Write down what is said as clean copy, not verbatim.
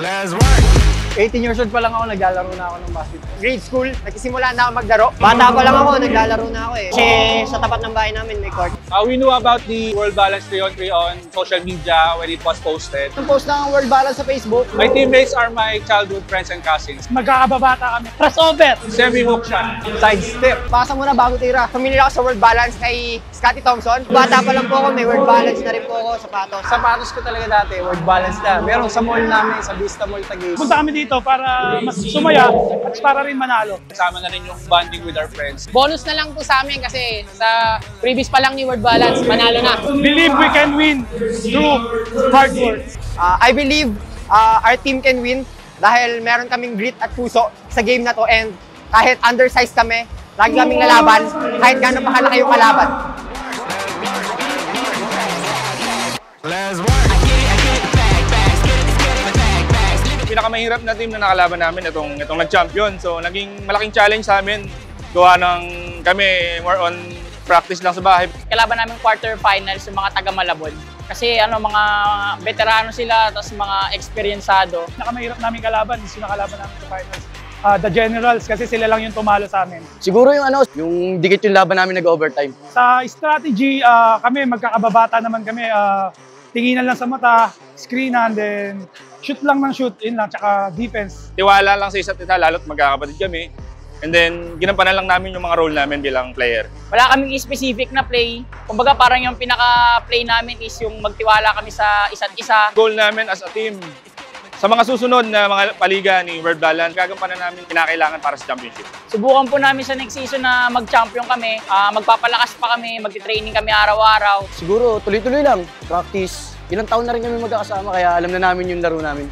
Let's work. 18 years old pa lang ako, naglalaro na ako ng basketball. Grade school, nagsisimula na ako maglaro. Bata pa lang ako, naglalaro na ako eh. Kasi sa tapat ng bahay namin may court. We knew about the World Balance 3-on-3 on social media when it was posted. Nung post na ang World Balance sa Facebook, My teammates are my childhood friends and cousins. magkakababata kami. Crossover! Semi-hook shot. Side step. Pasa mo na bago tira. Familiar ako sa World Balance kay Scotty Thompson. Bata pa lang po ako, may World Balance na rin po ako, sapatos. Sapatos ko talaga dati, World Balance na. Meron sa mall namin, sa Vista Mall Taguig. Punta kami dito para mas sumaya at para rin manalo. Kasama na rin yung bonding with our friends. Bonus na lang po sa amin kasi sa previous pa lang ni World Balance, manalo na. Believe we can win through hard work. I believe our team can win dahil meron kaming grit at puso sa game na to, and kahit undersized kami, lagi kaming lalaban kahit gano'n pa kalaki yung kalaban. Let's work. Pinakamahirap na team na nakalaban namin itong nag-champion. So naging malaking challenge sa amin. Gawa ng kami more on practice lang sa bahay. Kalaban namin quarterfinals yung mga taga Malabon. Kasi mga veterano sila, tapos mga eksperyensado. Nakamahirap namin kalaban is yung nakalaban namin sa finals. The Generals kasi sila lang yung tumalo sa amin. Siguro yung dikit yung laban namin nag-overtime. Sa strategy, kami magkakababata naman kami. Tinginan lang sa mata, screenan, then shoot lang ng shoot, in lang, tsaka defense. Tiwala lang sa isa't isa, lalo't magkakapatid kami. And then, ginampanan lang namin yung mga role namin bilang player. Wala kaming specific na play. Kumbaga parang yung pinaka-play namin is yung magtiwala kami sa isa't isa. Goal namin as a team, sa mga susunod na mga paliga ni World Balance, gagampanan namin kinakailangan para sa championship. Subukan po namin sa next season na mag-champion kami. Magpapalakas pa kami, magti-training kami araw-araw. Siguro tuloy-tuloy lang, practice. Ilang taon na rin kami magkakasama kaya alam na namin yung laro namin.